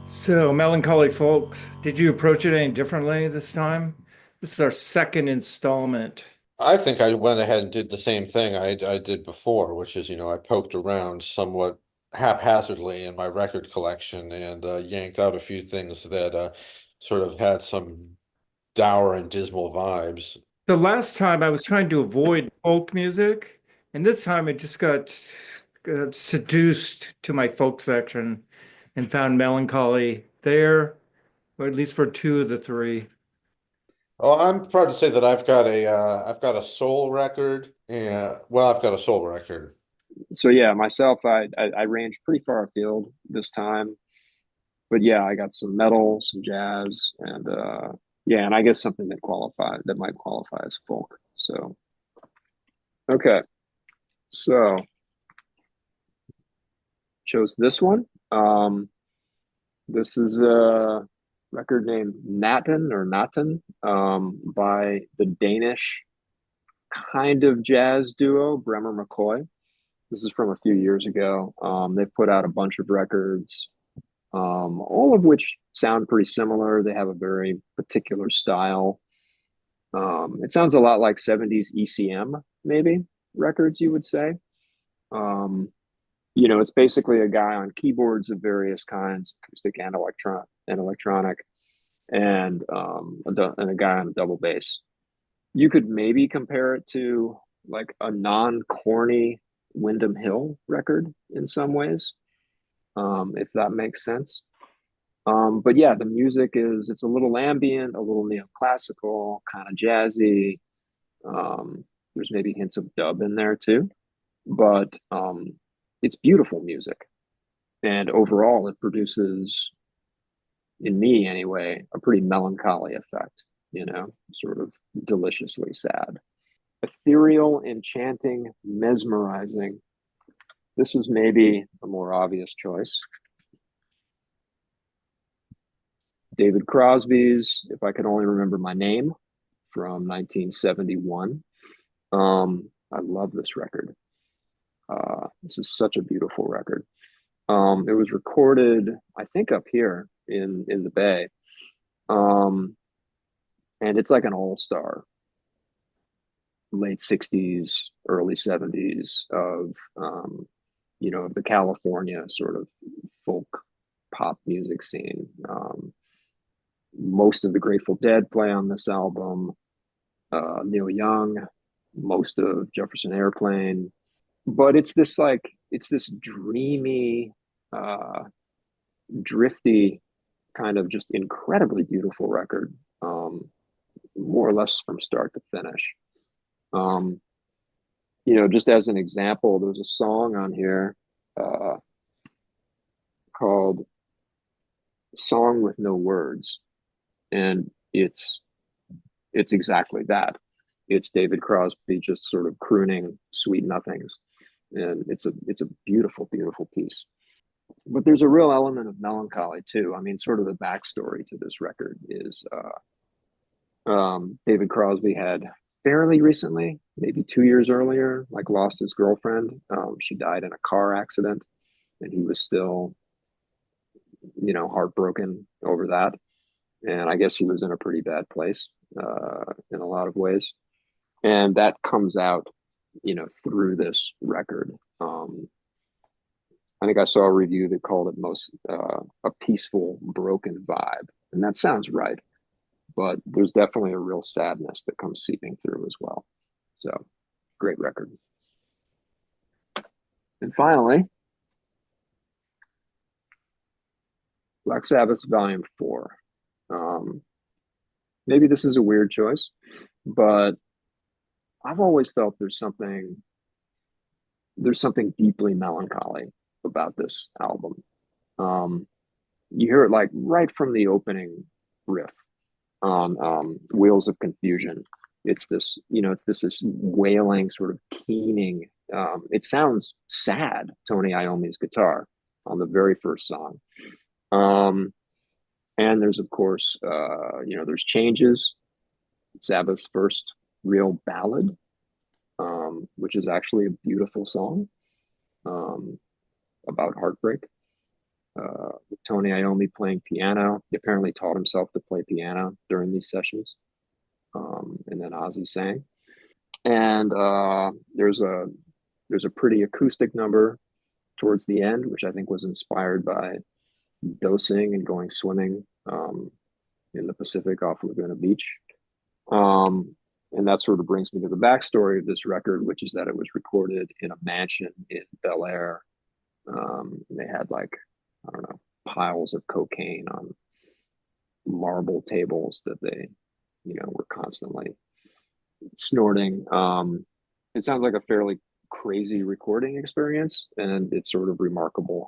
So, Melancholy folks, did you approach it any differently this time? This is our second installment. I think I went ahead and did the same thing I did before, which is, I poked around somewhat haphazardly in my record collection and yanked out a few things that sort of had some dour and dismal vibes. The last time I was trying to avoid folk music, and this time I just got seduced to my folk section and found Melancholy there, or at least for two of the three. Well, I'm proud to say that I've got a soul record. Yeah, well, I've got a soul record. So yeah, myself, I ranged pretty far afield this time, but yeah, I got some metal, some jazz, and yeah, and I guess something that might qualify as folk. So okay, so chose this one. This is a record named Natten by the Danish kind of jazz duo Bremer McCoy. This is from a few years ago. They've put out a bunch of records, all of which sound pretty similar. They have a very particular style. It sounds a lot like 70s ECM, maybe records, you would say. Um, it's basically a guy on keyboards of various kinds, acoustic and electronic, and a guy on a double bass. You could maybe compare it to like a non-corny Wyndham Hill record in some ways, if that makes sense. But yeah, the music it's a little ambient, a little neoclassical, kind of jazzy. There's maybe hints of dub in there too, but it's beautiful music. And overall, it produces, in me anyway, a pretty melancholy effect, sort of deliciously sad. Ethereal, enchanting, mesmerizing. This is maybe a more obvious choice. David Crosby's If I Could Only Remember My Name from 1971. I love this record. This is such a beautiful record. It was recorded, I think, up here in the Bay. And it's like an all-star late 60s, early 70s of the California sort of folk pop music scene. Most of the Grateful Dead play on this album. Neil Young, most of Jefferson Airplane, but it's this dreamy, uh, drifty, kind of just incredibly beautiful record, more or less from start to finish. Um, just as an example, there's a song on here uh, called "Song with No Words," and it's exactly that. It's David Crosby just sort of crooning sweet nothings, and it's a beautiful, beautiful piece. But there's a real element of melancholy too. I mean, sort of the backstory to this record is David Crosby had fairly recently, maybe 2 years earlier, like lost his girlfriend. She died in a car accident, and he was still, heartbroken over that. And I guess he was in a pretty bad place in a lot of ways. And that comes out, through this record. I think I saw a review that called it most a peaceful, broken vibe, and that sounds right. But there's definitely a real sadness that comes seeping through as well. So, great record. And finally, Black Sabbath Volume 4. Um, Maybe this is a weird choice, but I've always felt there's something deeply melancholy about this album. Um, you hear it like right from the opening riff on Wheels of Confusion. It's this wailing sort of keening. It sounds sad, Tony Iommi's guitar on the very first song. Um, and there's of course, there's Changes, Sabbath's first real ballad, which is actually a beautiful song um, about heartbreak. The Tony Iommi playing piano. He apparently taught himself to play piano during these sessions. And then Ozzy sang. And there's a pretty acoustic number towards the end, which I think was inspired by dosing and going swimming in the Pacific off Laguna Beach. And that sort of brings me to the backstory of this record, which is that it was recorded in a mansion in Bel Air. They had like, I don't know, piles of cocaine on marble tables that they, were constantly snorting. It sounds like a fairly crazy recording experience, and it's sort of remarkable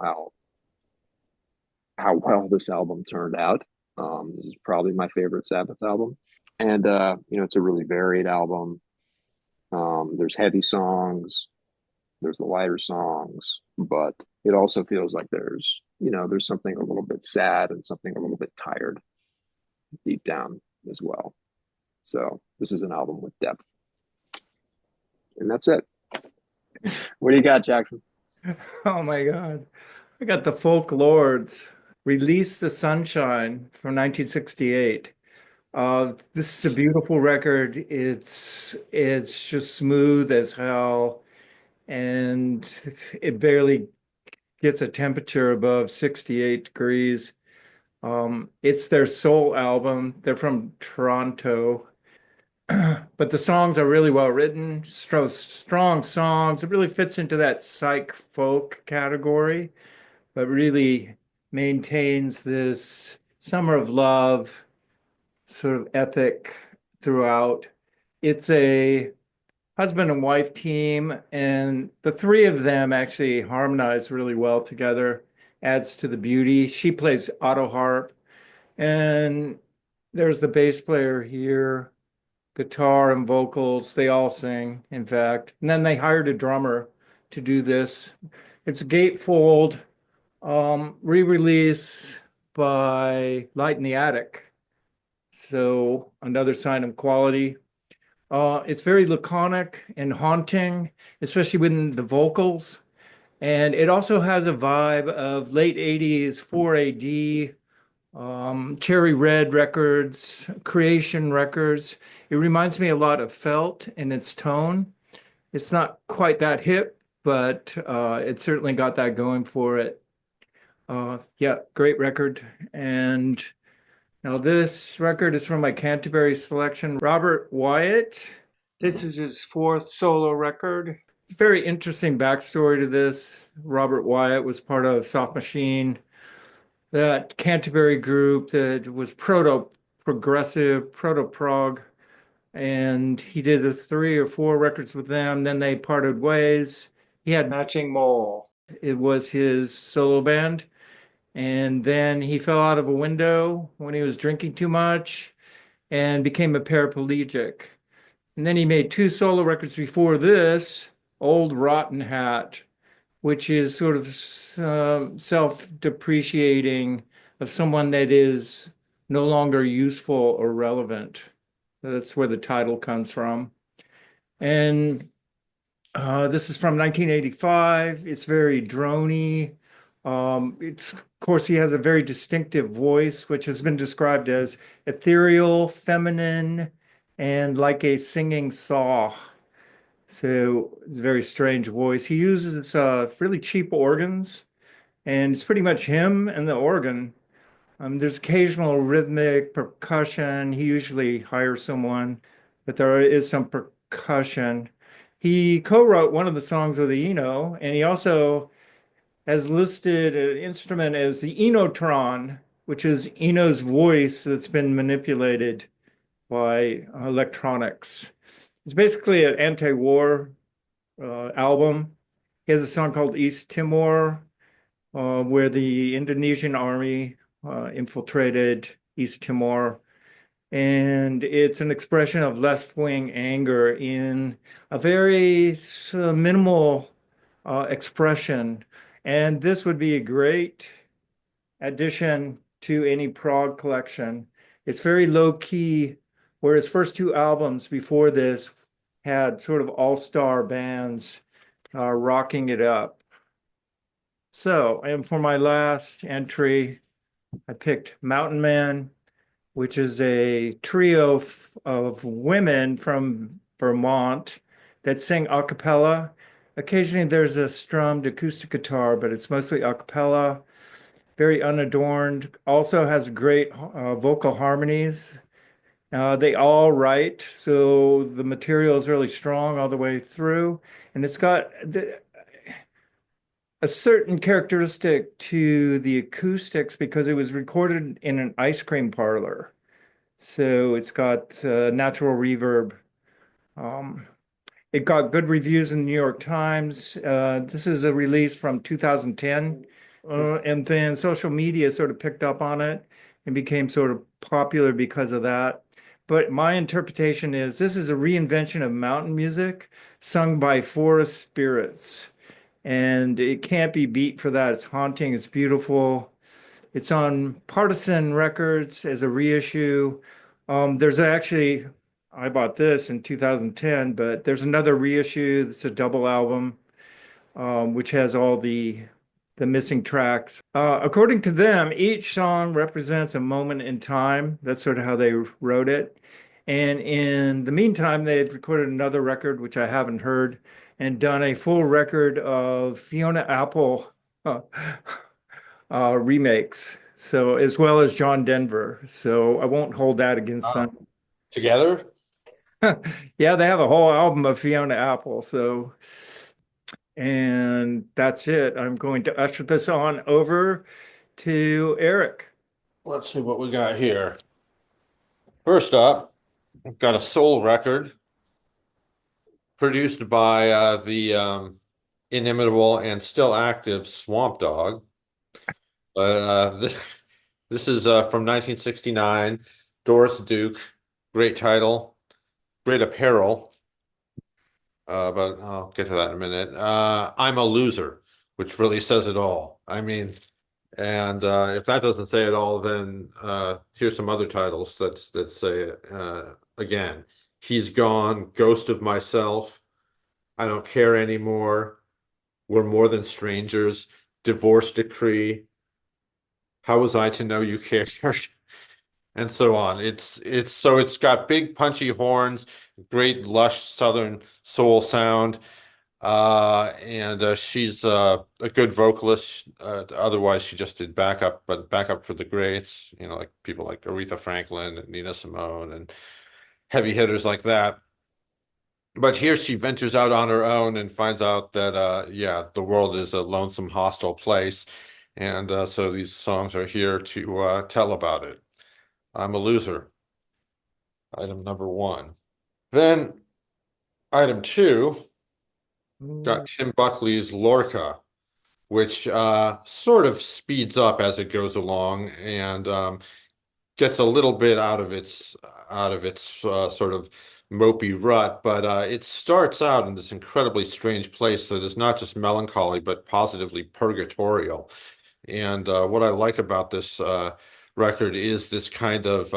how well this album turned out. This is probably my favorite Sabbath album, and it's a really varied album. There's heavy songs, there's the lighter songs, but it also feels like there's something a little bit sad and something a little bit tired deep down as well. So this is an album with depth. And that's it. What do you got, Jackson? Oh my God. I got the Folk Lords, Release the Sunshine from 1968. This is a beautiful record. It's just smooth as hell, and it barely gets a temperature above 68 degrees. It's their soul album. They're from Toronto. But the songs are really well written, strong songs. It really fits into that psych folk category, but really maintains this summer of love sort of ethic throughout. It's a husband and wife team, and the three of them actually harmonize really well together, adds to the beauty. She plays auto harp, and there's the bass player here, guitar and vocals. They all sing, in fact. And then they hired a drummer to do this. It's a gatefold re-release by Light in the Attic. So another sign of quality. It's very laconic and haunting, especially with the vocals. And it also has a vibe of late 80s 4AD, Cherry Red Records, Creation Records. It reminds me a lot of Felt in its tone. It's not quite that hip, but it certainly got that going for it. Yeah, great record. And now this record is from my Canterbury selection, Robert Wyatt. This is his fourth solo record. Very interesting backstory to this. Robert Wyatt was part of Soft Machine, that Canterbury group that was proto-progressive, proto-prog, and he did the 3 or 4 records with them. Then they parted ways. He had Matching Mole. It was his solo band. And then he fell out of a window when he was drinking too much and became a paraplegic. And then he made 2 solo records before this, Old Rotten Hat, which is sort of self-depreciating of someone that is no longer useful or relevant. That's where the title comes from. And this is from 1985. It's very drony. Of course, he has a very distinctive voice, which has been described as ethereal, feminine, and like a singing saw. So it's a very strange voice. He uses really cheap organs, and it's pretty much him and the organ. There's occasional rhythmic percussion. He usually hires someone, but there is some percussion. He co-wrote one of the songs with the Eno, and he also has listed an instrument as the Enotron, which is Eno's voice that's been manipulated by electronics. It's basically an anti-war album. He has a song called East Timor, where the Indonesian army infiltrated East Timor. And it's an expression of left-wing anger in a very minimal expression. And this would be a great addition to any prog collection. It's very low-key, where his first 2 albums before this had sort of all-star bands rocking it up. So, and for my last entry, I picked Mountain Man, which is a trio of women from Vermont that sing a cappella. Occasionally there's a strummed acoustic guitar, but it's mostly a cappella, very unadorned. Also has great vocal harmonies. They all write, so the material is really strong all the way through, and it's got a certain characteristic to the acoustics because it was recorded in an ice cream parlor. So it's got natural reverb. Um, it got good reviews in the New York Times. This is a release from 2010. And then social media sort of picked up on it and became sort of popular because of that. But my interpretation is this is a reinvention of mountain music sung by forest spirits. And it can't be beat for that. It's haunting, it's beautiful. It's on Partisan Records as a reissue. There's actually, I bought this in 2010, but there's another reissue. It's a double album, which has all the missing tracks. According to them, each song represents a moment in time. That's sort of how they wrote it. And in the meantime, they've recorded another record, which I haven't heard, and done a full record of Fiona Apple remakes. So as well as John Denver. So I won't hold that against them. Together? Yeah, they have a whole album of Fiona Apple. So, and that's it. I'm going to usher this on over to Eric. Let's see what we got here. First up, we've got a soul record produced by the inimitable and still active Swamp Dogg. This is from 1969. Doris Duke, great title, great apparel. But I'll get to that in a minute. I'm a Loser, which really says it all. I mean, and if that doesn't say it all, then here's some other titles that say it again. He's Gone, Ghost of Myself, I Don't Care Anymore, We're More Than Strangers, Divorce Decree, How Was I to Know You Cared? And so on. It's got big punchy horns, great lush southern soul sound. And she's a good vocalist. Otherwise, she just did backup, but backup for the greats, like people like Aretha Franklin and Nina Simone and heavy hitters like that. But here she ventures out on her own and finds out that, yeah, the world is a lonesome, hostile place. And so these songs are here to tell about it. I'm a Loser, item number one. Then item two, got Tim Buckley's Lorca, which sort of speeds up as it goes along and gets a little bit out of its sort of mopey rut, but it starts out in this incredibly strange place that is not just melancholy but positively purgatorial. And what I like about this record is this kind of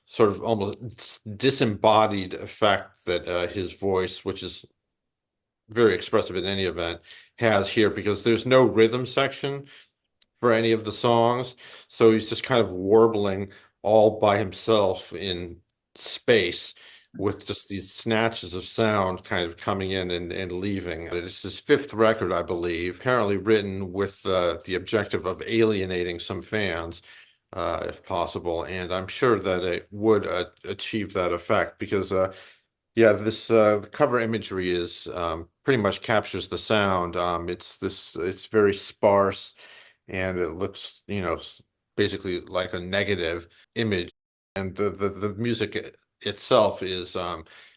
sort of almost disembodied effect that his voice, which is very expressive in any event, has here, because there's no rhythm section for any of the songs. So he's just kind of warbling all by himself in space with just these snatches of sound kind of coming in and leaving. It's his fifth record, I believe, apparently written with the objective of alienating some fans, if possible. And I'm sure that it would achieve that effect because, yeah, this the cover imagery is pretty much captures the sound. It's very sparse and it looks, basically like a negative image. And the music itself is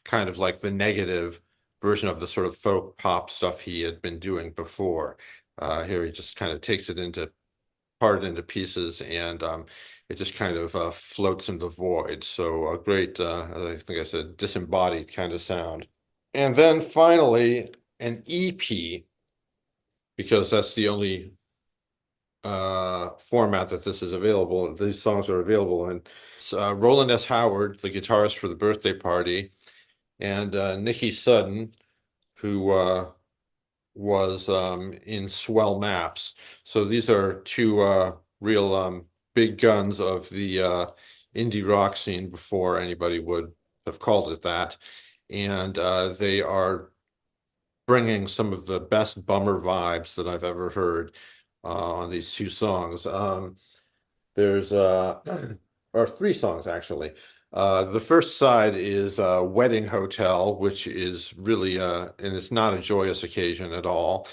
kind of like the negative version of the sort of folk pop stuff he had been doing before. Here he just kind of takes it part into pieces and it just kind of floats in the void. So a great, I think I said, disembodied kind of sound. And then finally, an EP, because that's the only format that this is available. These songs are available in. It's Roland S. Howard, the guitarist for the Birthday Party, and Nikki Sudden, who was in Swell Maps. So these are two real big guns of the indie rock scene before anybody would have called it that. And they are bringing some of the best bummer vibes that I've ever heard on these two songs. There's or three songs actually. The first side is Wedding Hotel, which is really and it's not a joyous occasion at all.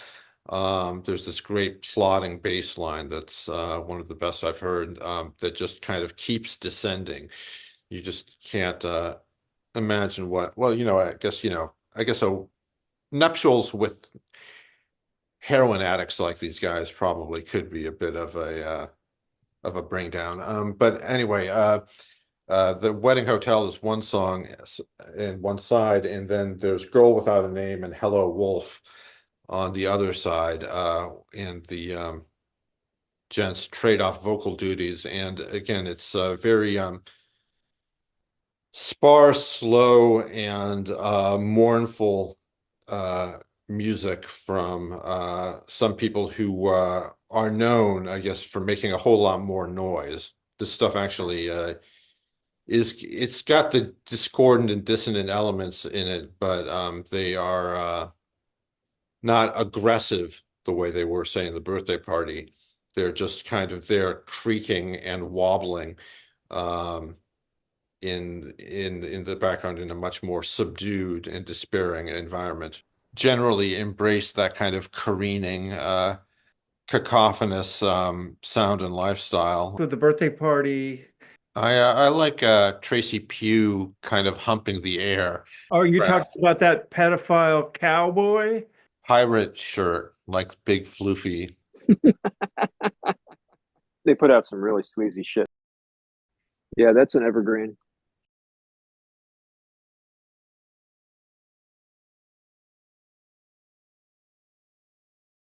There's this great plodding bass line that's one of the best I've heard, that just kind of keeps descending. You just can't imagine what, well, I guess nuptials with heroin addicts like these guys probably could be a bit of a bring down. But anyway, the Wedding Hotel is one song in one side, and then there's Girl Without a Name and Hello Wolf on the other side, and the gents trade off vocal duties. And again, it's very sparse, slow, and mournful music from some people who are known, I guess, for making a whole lot more noise. This stuff actually it's got the discordant and dissonant elements in it, but they are not aggressive the way they were saying the Birthday Party. They're just kind of there creaking and wobbling in the background in a much more subdued and despairing environment. Generally embrace that kind of careening, cacophonous sound and lifestyle. With the Birthday Party. I like Tracy Pugh kind of humping the air. Are you Right. talking about that pedophile cowboy? Pirate shirt, like big floofy. They put out some really sleazy shit. Yeah, that's an evergreen.